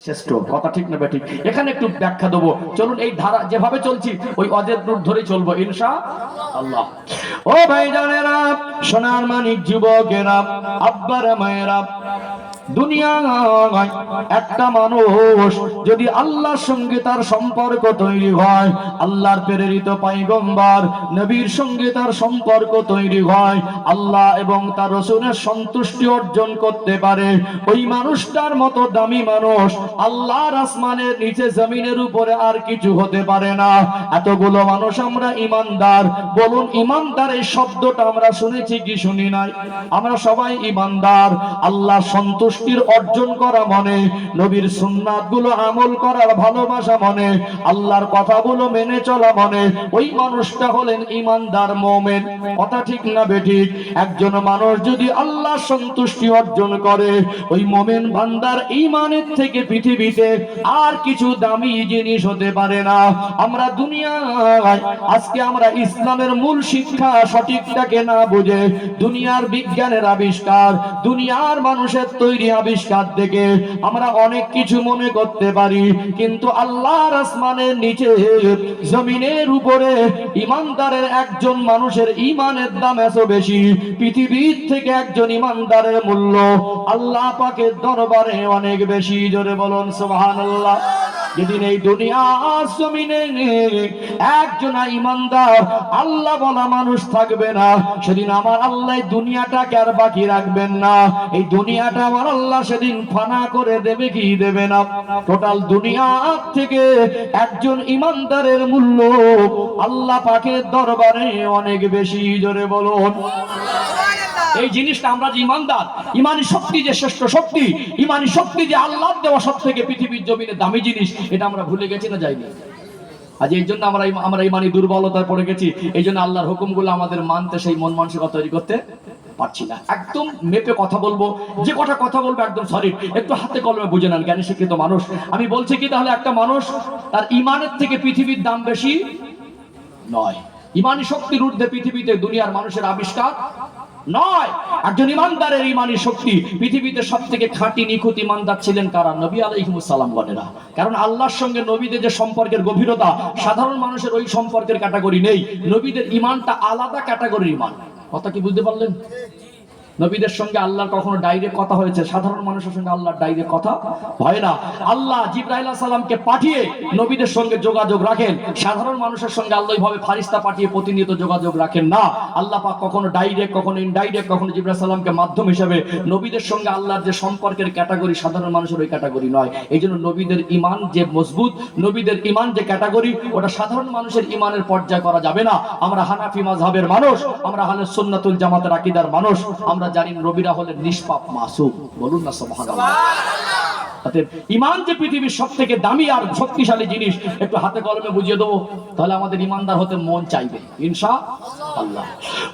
শ্রেষ্ঠ কথা ঠিক না বেঠিক? এখানে একটু ব্যাখ্যা দেবো, চলুন এই ধারা যেভাবে চলছি ওই অজের রূপ ধরে চলবো ইনশাআল্লাহ। ও ভাইজানেরা, সোনার মানিক যুবকেরা, আব্বারা মায়েরা, দুনিয়ায় একটা মানুষ যদি আল্লাহর সঙ্গে তার সম্পর্ক তৈরি হয়, আল্লাহর প্রেরিত পয়গম্বর নবীর সঙ্গে তার সম্পর্ক তৈরি হয়, আল্লাহ এবং তার রাসূলের সন্তুষ্টি অর্জন করতে পারে, ওই মানুষটার মতো দামি মানুষ আল্লাহর আসমানের নিচে জমিনের উপরে আর কিছু হতে পারে না। এতগুলো মানুষ আমরা ইমানদার, বলুন ইমানদার এই শব্দটা আমরা শুনেছি কি শুনি নাই? আমরা সবাই ইমানদার। আল্লাহ সন্তুষ্টি অর্জন করা মানে নবীর সুন্নাতগুলো আমল করার ভালোবাসা মানে আল্লাহর কথাগুলো মেনে চলা মানে ওই মানুষটা হলেন ইমানদার মুমিন। কথা ঠিক না বেঠিক? একজন মানুষ যদি আল্লাহ সন্তুষ্টি অর্জন করে, ওই মুমিন বান্দার ঈমানের থেকে পৃথিবীতে আর কিছু দামি জিনিস হতে পারে না। আমরা দুনিয়ায় আজকে আমরা ইসলামের মূল শিক্ষা সঠিকটাকে না বুঝে দুনিয়ার বিজ্ঞানের আবিষ্কার, দুনিয়ার মানুষের তৈরি আবিষ্কার থেকে আমরা অনেক কিছু মনে করতে পারি, কিন্তু আল্লাহর আসমানের নিচে জমিনের উপরে ইমানদারের একজন মানুষের ইমানের দাম এত বেশি, পৃথিবীর থেকে একজন ইমানদারের মূল্য আল্লাহ পাকের দরবারে অনেক বেশি। জোরে বলুন সুবহানাল্লাহ। যেদিন এই দুনিয়ার জমিনে একজন ইমানদার আল্লাহ বলা মানুষ থাকবে না, সেদিন আমার আল্লাহ দুনিয়াটাকে আর বাকি রাখবেন না। এই দুনিয়াটা আমার আল্লাহ সেদিন ফানা করে দেবে কি দেবে না? টোটাল দুনিয়া থেকে একজন ইমানদারের মূল্য আল্লাহ পাকের দরবারে অনেক বেশি। জোরে বলুন। এই জিনিসটা আমরা যে ইমানদার, ইমানি শক্তি যে শ্রেষ্ঠ শক্তি, ইমানি শক্তি যে আল্লাহর দেওয়া সব থেকে পৃথিবীর জমিনে দামি জিনিস, এটা আমরা ভুলে গেছি না যাইনি? আজ এই জন্য আমরা ইমানি দুর্বলতায় পড়ে গেছি। এই জন্য আল্লাহর হুকুমগুলো আমাদের মানতে সেই মন মানসিকতা তৈরি করতে পারছি না। একদম মেপে কথা বলবো, যে কথা বলবো একদম সলিড, একটু হাতে কলমে বুঝে নেন জ্ঞানী শিক্ষিত মানুষ। আমি বলছি কি তাহলে একটা মানুষ তার ইমানের থেকে পৃথিবীর দাম বেশি নয়। ইমানি শক্তির ঊর্ধ্বে পৃথিবীতে দুনিয়ার মানুষের আবিষ্কার নয়। একজন ইমানদারের ইমানি শক্তি, পৃথিবীতে সবথেকে খাঁটি নিখুঁত ইমানদার ছিলেন কারা? নবী আলাইহিস সালাম গণেরা। কারণ আল্লাহর সঙ্গে নবীদের যে সম্পর্কের গভীরতা, সাধারণ মানুষের ওই সম্পর্কের ক্যাটাগরি নেই। নবীদের ইমানটা আলাদা ক্যাটাগরির ইমান। কথা কি বুঝতে পারলেন? নবীদের সঙ্গে আল্লাহর কখনো ডাইরেক্ট কথা হয়েছে, সাধারণ মানুষের সঙ্গে আল্লাহর ডাইরেক্ট কথা হয় না। আল্লাহ জিবরাইল আলাইহিস সালামকে পাঠিয়ে নবীদের সঙ্গে যোগাযোগ রাখেন, সাধারণ মানুষের সঙ্গে আল্লাহ এইভাবে ফারিস্তা পাঠিয়ে প্রতিনিয়ত যোগাযোগ রাখেন না। আল্লাহ পাক কখনো ডাইরেক্ট, কখনো ইনডাইরেক্ট, কখনো জিবরাইল আলাইহিস সালামকে মাধ্যম হিসেবে। নবীদের সঙ্গে আল্লাহর যে সম্পর্কের ক্যাটাগরি সাধারণ মানুষের ওই ক্যাটাগরি নয়। এই জন্য নবীদের ইমান যে মজবুত, নবীদের ইমান যে ক্যাটাগরি, ওটা সাধারণ মানুষের ইমানের পর্যায়ে করা যাবে না। আমরা হানাফি মাযহাবের মানুষ, আমরা আহলে সুন্নাতুল জামাতের আকীদার মানুষ, আমরা জানি নবীরা হলেন নিষ্পাপ মাসুম। বলুন না সুবহানাল্লাহ। ইমান যে পৃথিবীর সব থেকে দামি আর শক্তিশালী জিনিস, একটু হাতে কলমে বুঝিয়ে দেবো, তাহলে আমাদের ইমানদার হতে মন চাইবে ইনশাআল্লাহ।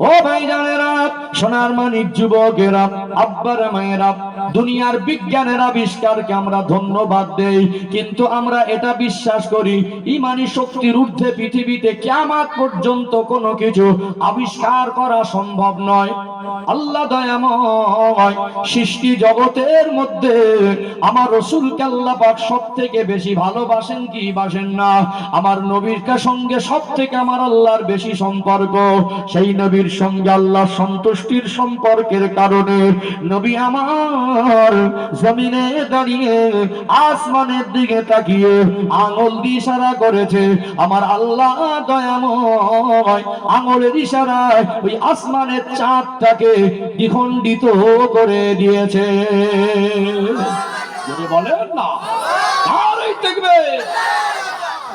ও ভাইজানেরা, সোনার মানিক যুবকেরা, আব্বারা মায়েরা, দুনিয়ার বিজ্ঞানের আবিষ্কারকে আমরা ধন্যবাদ দেই, কিন্তু আমরা এটা বিশ্বাস করি ইমানি শক্তির ঊর্ধ্বে পৃথিবীতে কিয়ামত পর্যন্ত কোনো কিছু আবিষ্কার করা সম্ভব নয়। আল্লাহ দয়াময়, সৃষ্টি জগতের মধ্যে আমার রাসূলকে আল্লাহ পাক সবথেকে বেশি ভালোবাসেন কি বাসেন না? আমার নবীর সঙ্গে সবথেকে আমার আল্লাহর বেশি সম্পর্ক। সেই নবীর সঙ্গে আল্লাহ সন্তুষ্টির সম্পর্কের কারণে নবী আমার জমিনে দাঁড়িয়ে আসমানের দিকে তাকিয়ে আঙ্গুল দিয়ে ইশারা করেছে। আমার আল্লাহ দয়াময় আঙ্গুলের ইশারায় ওই আসমানের চাঁদটাকে দ্বিখণ্ডিত করে দিয়েছে। যদি বলেন না আর এই দেখবে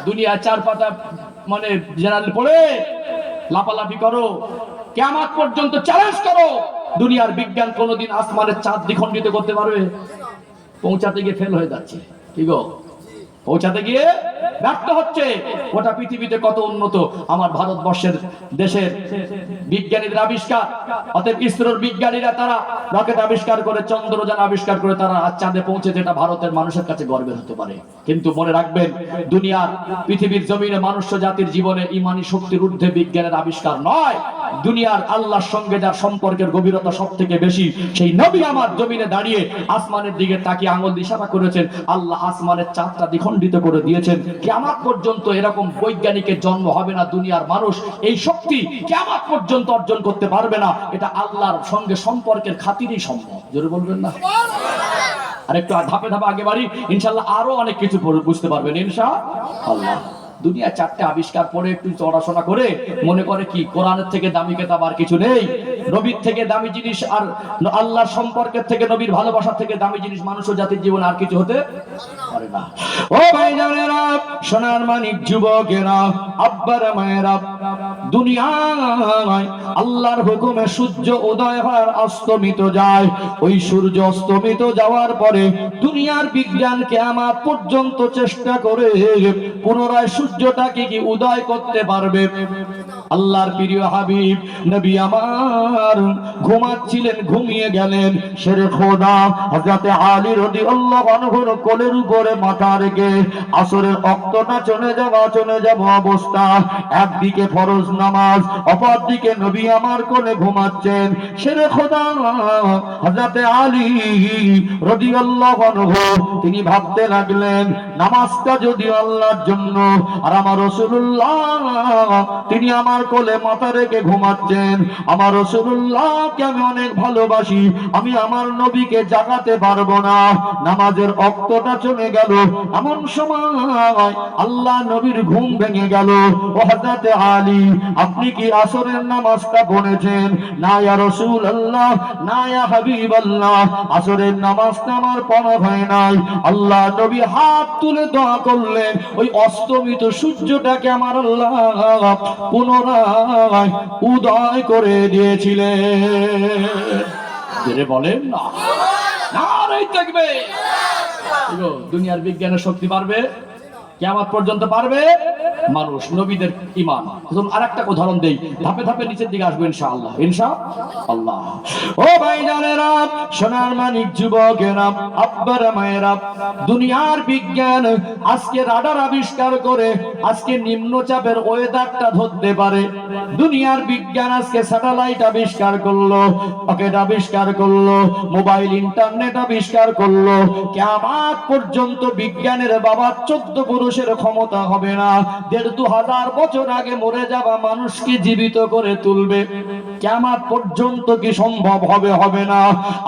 দুনিয়া চার পাতা মানে জেনারেল পড়ে লাপালাপি করো, কিয়ামত পর্যন্ত চ্যালেঞ্জ করো, দুনিয়ার বিজ্ঞান কোনোদিন আসমানের চাঁদ দ্বিখণ্ডিত করতে পারবে? পৌঁছাতে গিয়ে ফেল হয়ে যাচ্ছে। কি গো, পৌঁছাতে গিয়ে ব্যর্থ হচ্ছে। গোটা পৃথিবীতে কত উন্নত আমার ভারতবর্ষের দেশের বিজ্ঞানীদের আবিষ্কার। অতএব ইসরোর বিজ্ঞানীরা তারা রকেট আবিষ্কার করে, চন্দ্রযান আবিষ্কার করে তারা চাঁদে পৌঁছে, যেটা ভারতের মানুষের কাছে গর্বের হতে পারে। কিন্তু মনে রাখবেন, দুনিয়ার পৃথিবীর জমিনে মানুষ্য জাতির জীবনে ইমানি শক্তির ঊর্ধ্বে বিজ্ঞানের আবিষ্কার নয়। দুনিয়ার আল্লাহর সঙ্গে যার সম্পর্কের গভীরতা সব থেকে বেশি, সেই নবী আমার জমিনে দাঁড়িয়ে আসমানের দিকে তাকিয়ে আঙ্গুল ইশারা করেছেন, আল্লাহ আসমানের চাঁদটা দ্বিখণ্ডিত করে দিয়েছেন। কিয়ামত পর্যন্ত এরকম বৈজ্ঞানিকের জন্ম হবে না, দুনিয়ার মানুষ এই শক্তি কিয়ামত পর্যন্ত অর্জন করতে পারবে না। এটা আল্লাহর সঙ্গে সম্পর্কের খাতিরেই সম্ভব। জোরে বলবেন না? আর একটু ধাপে ধাপে আগে বাড়ি, ইনশাআল্লাহ আরো অনেক কিছু বুঝতে পারবেন ইনশাআল্লাহ। দুনিয়া চারটে আবিষ্কার পরে একটু পড়াশোনা করে মনে করে কি কোরআনের থেকে দামি কিতাব আর কিছু নেই, নবীর থেকে দামি জিনিস আর আল্লাহর সম্পর্কের থেকে, নবীর ভালোবাসার থেকে দামি জিনিস মানুষ ও জাতির জীবন আর কিছু হতে পারে না। ও ভাইজানেরা, সোনার মানিক যুবকেরা, আব্বারা মায়েরা, দুনিয়ায় আল্লাহর হুকুমে সূর্য উদয় হয় অস্তমিত যায়। ওই সূর্য অস্তমিত যাওয়ার পরে দুনিয়ার বিজ্ঞান কিয়ামত পর্যন্ত চেষ্টা করে পুনরায় সূর্যটাকে কি উদয় করতে পারবে? আল্লাহর প্রিয় হাবিব নবী আমার ঘুমাচ্ছিলেন, ঘুমিয়ে গেলেন। শেরে খোদা হযরতে আলী রাদিয়াল্লাহু আনহুর কোলের উপরে মাথা রেখে আসরের ওয়াক্তটা চলে যাওয়া অবস্থা, একদিকে ফরজ নামাজ, অপরদিকে নবী আমার কোলে ঘুমাচ্ছেন। শেরে খোদা হযরতে আলী রাদিয়াল্লাহু আনহু তিনি ভাবতে লাগলেন, নামাজটা যদি আল্লাহর জন্য, আর আমার রাসূলুল্লাহ তিনি আমার কোলে মাথা রেখে ঘুমাচ্ছেন, আমার রাসূলুল্লাহকে আমি অনেক ভালোবাসি, আমি আমার নবীকে জাগাতে পারবো না। নামাজের ওয়াক্তটা চলে গেল, এমন সময় আল্লাহ নবীর ঘুম ভেঙে গেল। ও হযরতে আলী, আপনি কি আসরের নামাজটা পড়েছেন? না ইয়া রাসূলুল্লাহ, না ইয়া হাবিবাল্লাহ, আসরের নামাজটা আমার পড়া হয় নাই। আল্লাহ নবী হাত তুলে দোয়া করলেন, ওই অস্তমিত সূর্যটাকে আমার আল্লাহ পুনরায় উদয় করে দিয়েছিলেন। বলেন না, নারে তাকবীর। দুনিয়ার বিজ্ঞানের শক্তি পারবে, কিয়ামত পর্যন্ত পারবে মানুষ, নবীদের ঈমান। আরেকটা উদাহরণ দেই, ধাপে ধাপে নিচের দিকে আসবো ইনশাআল্লাহ ইনশাআল্লাহ। ও ভাইজানেরা, সোনার মানিক যুবকেরা, আব্বারা মায়েরা, দুনিয়ার বিজ্ঞান আজকে রাডার আবিষ্কার করে আজকে নিম্নচাপের ওয়েদারটা ধরতে পারে। দুনিয়ার বিজ্ঞান আজকে স্যাটেলাইট আবিষ্কার করলো, পকেট আবিষ্কার করলো, মোবাইল ইন্টারনেট আবিষ্কার করলো। কিয়ামত পর্যন্ত বিজ্ঞানের বাবা 14 পুরুষের ক্ষমতা হবে না। 1500 বছর আগে মরে যাওয়া মানুষকে জীবিত করে তুলবে। কিয়ামত পর্যন্ত কি সম্ভব হবে? হবে না।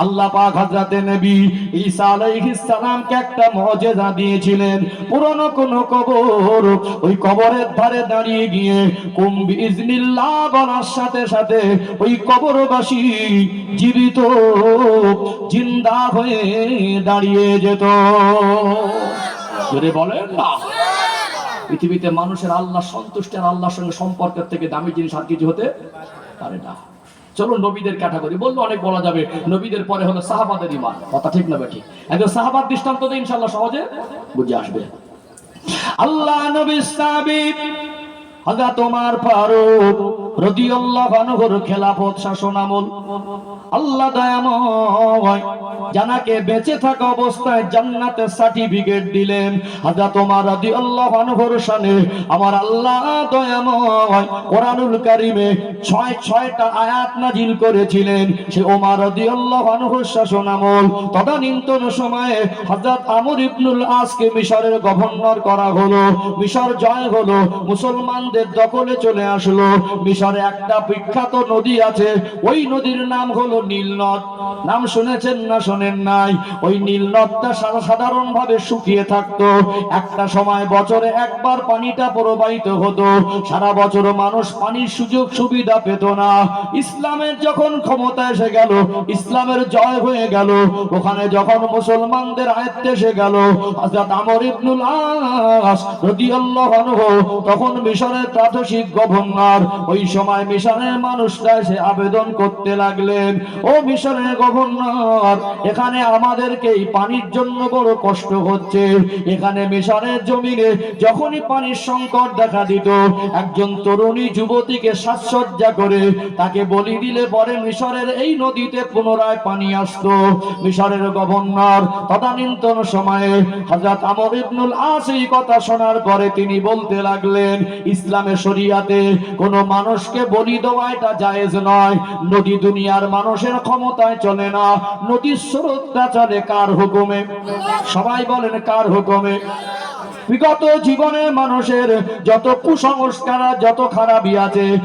আল্লাহ পাক হযরতে নবী ঈসা আলাইহিস সালামকে একটা মুজিজা দিয়েছিলেন। পুরনো কোন কবর, ওই কবরের ধারে দাঁড়িয়ে গিয়ে কুম বিইজনিল্লাহ বলার সাথে সাথে ওই কবরবাসী জীবিত জিন্দা হয়ে দাঁড়িয়ে যেত। জোরে বলেন না। পৃথিবীতে মানুষের আল্লাহ সন্তুষ্টি আর আল্লাহর সঙ্গে সম্পর্কের থেকে দামি জিনিস আর কিছু হতে পারে না। চলো নবীদের ক্যাটাগরি বললে অনেক বলা যাবে, নবীদের পরে হলো সাহাবাদের ঈমান। কথা ঠিক না বেঠিক? একজন সাহাবার দৃষ্টান্ত দিয়ে ইনশাআল্লাহ সহজে বুঝে আসবে। আল্লাহ নবী সাহাবী হযরত ওমর ফারুক রাদিয়াল্লাহু আনহুর খেলাফত শাসনামল, আল্লাহ দয়াময় জানাকে বেঁচে থাকা অবস্থায় জান্নাতের সার্টিফিকেট দিলেন। হযরত ওমর রাদিয়াল্লাহু আনহুর শানে আমার আল্লাহ দয়াময় কোরআনুল কারীমে 6টা আয়াত নাজিল করেছিলেন। সে ওমর রাদিয়াল্লাহু আনহুর শাসনামল তদানীন্তন সময়ে হযরত আমর ইবনুল আসকে মিশরের গভর্নর করা হলো। মিশর জয় হলো, মুসলমানদের দখলে চলে আসলো। মিশরে একটা বিখ্যাত নদী আছে, ওই নদীর নাম হলো নীল নদ। নাম শুনেছেন না শোনেন নাই? ওই নীল নদটা সাধারণ ভাবে শুকিয়ে থাকতো। একটা সময় বছরে একবার পানিটা প্রবাহিত হতো, সারা বছর মানুষ পানির সুযোগ সুবিধা পেত না। ইসলামের যখন ক্ষমতা এসে গেল, ইসলামের জয় হয়ে গেল, ওখানে যখন মুসলমানদের আয়ত্তে এসে গেল হযরত আমর ইবনুল আস রাদিয়াল্লাহু আনহু তখন মিশরের প্রাদেশিক গভর্নর। ওই সময় মিশরের মানুষরা এসে আবেদন করতে লাগলেন, ও মিশরের গভর্নর, এখানে আমাদেরকে এই পানির জন্য বড় কষ্ট হচ্ছে। এখানে মিশরের জমিনে যখনই পানির সংকট দেখা দিত, একজন তরুণী যুবতীকে সাজসজ্জা করে তাকে বলি দিলে পরে মিশরের এই নদীতে পুনরায় পানি আসতো। মিশরের গভর্নর তদানীন্তন সময়ে হযরত আমর ইবনুল আস এই কথা শোনার পরে তিনি বলতে লাগলেন, ইসলামের শরিয়াতে কোন মানুষ মানুষকে বলি দেওয়া এটা জায়েজ নয়। নদী দুনিয়ার মানুষের ক্ষমতায় চলে না, নদীর স্রোতটা চলে কার হুকুমে? সবাই বলেন কার হুকুমে? বিগত জীবনে মানুষের যত কুসংস্কার যত খারাপই আছে